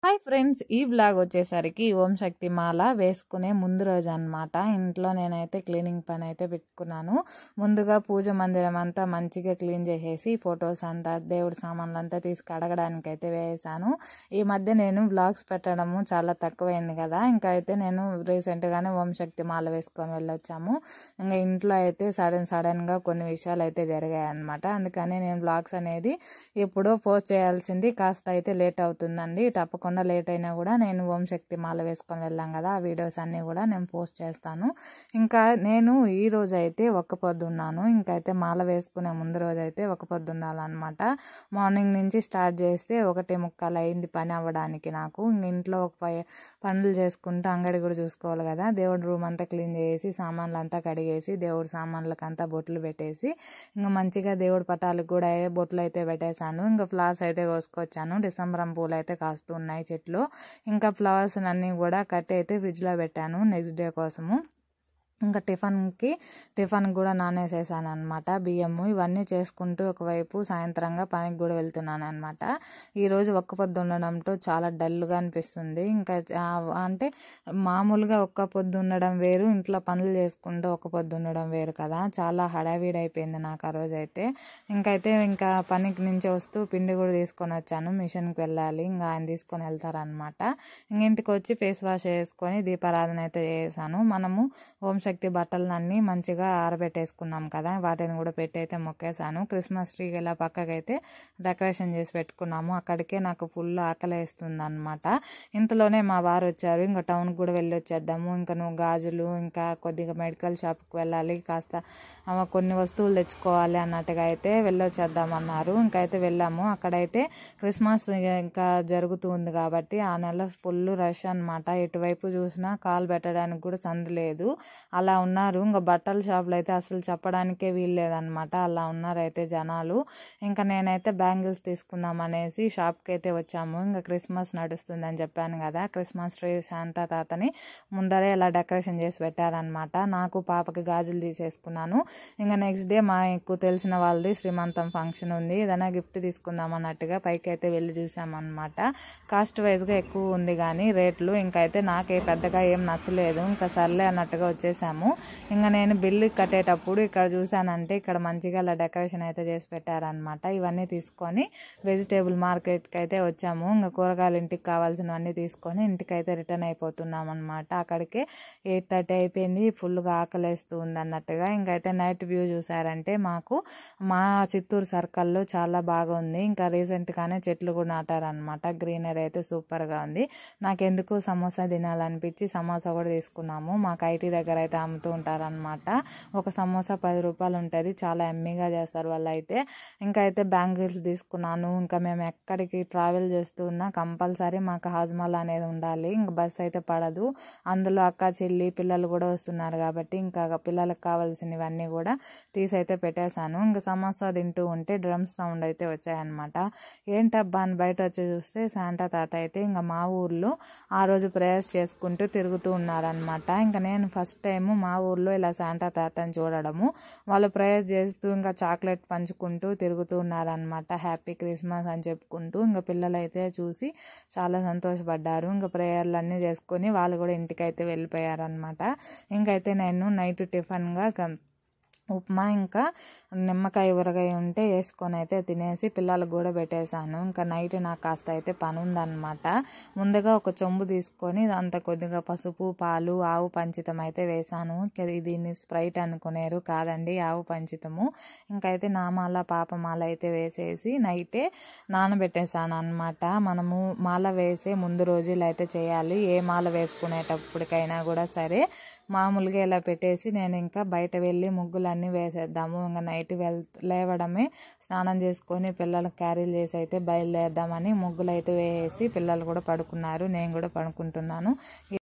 Hi friends, ఈ vlog వచ్చేసరికి ఓం శక్తి మాల వేసుకునే ముందు రోజు అనమాట. ఇంట్లో నేనైతే క్లీనింగ్ పని అయితే పెట్టుకున్నాను. ముందుగా పూజ మందిరం అంతా మంచిగా క్లీన్ చేసేసి ఫొటోస్ అంతా దేవుడి సామాన్లు అంతా తీసి కడగడానికి అయితే వేసాను. ఈ మధ్య నేను వ్లాగ్స్ పెట్టడము చాలా తక్కువైంది కదా, ఇంకా అయితే నేను రీసెంట్గానే ఓం శక్తి మాల వేసుకొని వెళ్ళొచ్చాము. ఇంకా ఇంట్లో అయితే సడన్గా కొన్ని విషయాలు అయితే జరిగాయి అనమాట. అందుకని నేను వ్లాగ్స్ అనేది ఎప్పుడో పోస్ట్ చేయాల్సింది కాస్త అయితే లేట్ అవుతుందండి. తప్పకుండా లేట్ అయినా కూడా నేను ఓం శక్తి మాల వేసుకొని వెళ్ళాం కదా, ఆ వీడియోస్ అన్నీ కూడా నేను పోస్ట్ చేస్తాను. ఇంకా నేను ఈ రోజు అయితే ఒక్క పొద్దు ఉన్నాను. ఇంకైతే మాల వేసుకునే ముందు రోజు అయితే ఒక్క పొద్దు ఉండాలన్నమాట. మార్నింగ్ నుంచి స్టార్ట్ చేస్తే 1:45 అయింది పని అవ్వడానికి నాకు. ఇంట్లో పనులు చేసుకుంటూ అంగడి కూడా చూసుకోవాలి కదా. దేవుడి రూమ్ అంతా క్లీన్ చేసి సామాన్లు అంతా కడిగేసి దేవుడి సామాన్లకంతా బొట్లు పెట్టేసి ఇంకా మంచిగా దేవుడి పటాలకు కూడా బొట్లు అయితే పెట్టేశాను. ఇంకా ఫ్లవర్స్ అయితే కోసుకొచ్చాను. డిసెంబరం పూలు అయితే కాస్తున్నాయి చెట్లు. ఇంకా ఫ్లవర్స్ అన్నీ కూడా కట్టి అయితే ఫ్రిడ్జ్లో పెట్టాను నెక్స్ట్ డే కోసము. ఇంకా టిఫిన్ కూడా నానేసేసాను అనమాట. బియ్యము ఇవన్నీ చేసుకుంటూ ఒకవైపు సాయంత్రంగా పనికి కూడా వెళ్తున్నాను అనమాట. ఈరోజు ఒక్క పొద్దు ఉండడంతో చాలా డల్గా అనిపిస్తుంది. ఇంకా అంటే మామూలుగా ఒక్క పొద్దు ఉండడం వేరు, ఇంట్లో పనులు చేసుకుంటూ ఒక్క పొద్దు ఉండడం వేరు కదా. చాలా హడావిడి అయిపోయింది నాకు ఆ రోజు అయితే. ఇంకా పనికి నుంచి వస్తూ పిండి కూడా తీసుకొని వచ్చాను. మిషన్కి వెళ్ళాలి, ఇంకా ఆయన తీసుకొని వెళ్తారనమాట. ఇంటికి వచ్చి ఫేస్ వాష్ చేసుకొని దీపారాధన అయితే చేశాను. మనము ఓం శక్తి బట్టలన్నీ మంచిగా ఆరబెట్టేసుకున్నాం కదా, వాటిని కూడా పెట్టి అయితే మొక్కేసాను. క్రిస్మస్ ట్రీ ఇలా పక్కకైతే డెకరేషన్ చేసి పెట్టుకున్నాము. అక్కడికే నాకు ఫుల్ ఆకలి వేస్తుంది అనమాట. ఇంతలోనే మా వారు వచ్చారు. ఇంకా టౌన్కి కూడా వెళ్ళి వచ్చేద్దాము, ఇంకా నువ్వు గాజులు ఇంకా కొద్దిగా మెడికల్ షాప్కి వెళ్ళాలి, కాస్త కొన్ని వస్తువులు తెచ్చుకోవాలి అన్నట్టుగా అయితే వెళ్ళొచ్చేద్దామన్నారు. ఇంకైతే వెళ్ళాము. అక్కడైతే క్రిస్మస్ ఇంకా జరుగుతూ ఉంది కాబట్టి ఆ నెల ఫుల్ రష్ అనమాట. ఎటువైపు చూసినా కాలు పెట్టడానికి కూడా సందు లేదు, అలా ఉన్నారు. ఇంకా బట్టల షాపులు అయితే అసలు చెప్పడానికే వీల్లేదనమాట, అలా ఉన్నారైతే జనాలు. ఇంకా నేనైతే బ్యాంగిల్స్ తీసుకుందాం అనేసి షాప్కి అయితే వచ్చాము. ఇంకా క్రిస్మస్ నడుస్తుందని చెప్పాను కదా, క్రిస్మస్ ట్రీ శాంతా తాతని ముందరే ఇలా డెకరేషన్ చేసి పెట్టారనమాట. నాకు పాపకి గాజులు తీసేసుకున్నాను. ఇంకా నెక్స్ట్ డే మా ఎక్కువ తెలిసిన వాళ్ళది శ్రీమంతం ఫంక్షన్ ఉంది, ఏదైనా గిఫ్ట్ తీసుకుందాం అన్నట్టుగా పైకి అయితే వెళ్ళి చూసామన్నమాట. కాస్ట్ వైజ్గా ఎక్కువ ఉంది కానీ రేట్లు ఇంకైతే నాకే పెద్దగా ఏం నచ్చలేదు. ఇంకా సర్లే అన్నట్టుగా వచ్చేసాము. ఇంకా నేను బిల్లు కట్టేటప్పుడు ఇక్కడ చూసానంటే ఇక్కడ మంచిగా అలా డెకరేషన్ అయితే చేసి పెట్టారనమాట. ఇవన్నీ తీసుకొని వెజిటేబుల్ మార్కెట్కి అయితే వచ్చాము. ఇంకా కూరగాయలు ఇంటికి కావాల్సినవన్నీ తీసుకొని ఇంటికైతే రిటర్న్ అయిపోతున్నాం అనమాట. అక్కడికే 8:30 అయిపోయింది. ఫుల్గా ఆకలేస్తూ ఉంది అన్నట్టుగా. ఇంకైతే నైట్ వ్యూ చూసారంటే మా చిత్తూరు సర్కిల్లో చాలా బాగా ఉంది. ఇంకా రీసెంట్గానే చెట్లు కూడా నాటారనమాట. గ్రీనరీ అయితే సూపర్గా ఉంది. నాకెందుకు సమోసా తినాలనిపించి సమోసా కూడా తీసుకున్నాము. మాకు ఐటీ దగ్గర అయితే అమ్ముతూ ఉంటారనమాట. ఒక సమోసా 10 రూపాయలు ఉంటుంది, చాలా ఎమ్మీగా చేస్తారు వాళ్ళు అయితే. ఇంకా అయితే బ్యాంగిల్స్ తీసుకున్నాను. ఇంకా మేము ఎక్కడికి ట్రావెల్ చేస్తూ ఉన్నా కంపల్సరీ మాకు హాజ్మాల్ అనేది ఉండాలి. ఇంకా బస్సు అయితే పడదు. అందులో అక్క చెల్లి పిల్లలు కూడా వస్తున్నారు కాబట్టి ఇంకా పిల్లలకు కావాల్సినవన్నీ కూడా తీసి అయితే పెట్టేశాను. ఇంకా సమోసా తింటూ ఉంటే డ్రమ్స్ సౌండ్ అయితే వచ్చాయన్నమాట. ఏంటబ్బా అని బయట వచ్చి చూస్తే శాంటా తాత అయితే ఇంకా మా ఊర్లో ఆ రోజు ప్రేయర్స్ చేసుకుంటూ తిరుగుతూ ఉన్నారనమాట. ఇంకా నేను ఫస్ట్ టైము మా ఊర్లో ఇలా శాంటా తాతని చూడడము. వాళ్ళు ప్రేయర్ చేస్తూ ఇంకా చాక్లెట్ పంచుకుంటూ తిరుగుతూ ఉన్నారనమాట. హ్యాపీ క్రిస్మస్ అని చెప్పుకుంటూ. ఇంకా పిల్లలు అయితే చూసి చాలా సంతోషపడ్డారు. ఇంకా ప్రేయర్లు అన్నీ చేసుకొని వాళ్ళు కూడా ఇంటికైతే వెళ్ళిపోయారనమాట. ఇంకైతే నేను నైట్ టిఫిన్గా ఉప్మా ఇంకా నిమ్మకాయ ఊరగాయ ఉంటే వేసుకొని అయితే తినేసి పిల్లలకు కూడా పెట్టేశాను. ఇంకా నైట్ నాకు కాస్త అయితే పని ఉందన్నమాట. ముందుగా ఒక చెంబు తీసుకొని అంత కొద్దిగా పసుపు పాలు ఆవు పంచితం అయితే వేసాను. దీన్ని స్ప్రైట్ అనుకునేరు, కాదండి ఆవు పంచితము. ఇంకైతే నామాల పాపమాల అయితే వేసేసి నైటే నానబెట్టేశాను అనమాట. మనము మాల వేసే ముందు రోజులు అయితే చేయాలి. ఏ మాల వేసుకునేటప్పటికైనా కూడా సరే మామూలుగా ఇలా పెట్టేసి నేను ఇంకా బయట వెళ్ళి ముగ్గులన్నీ వేసేద్దాము. ఇంకా నైట్ లేవడమే స్నానం చేసుకొని పిల్లలకు క్యారీలు చేసి అయితే బయలుదేరదామని ముగ్గులు అయితే వేసి పిల్లలు కూడా పడుకున్నారు, నేను కూడా పడుకుంటున్నాను.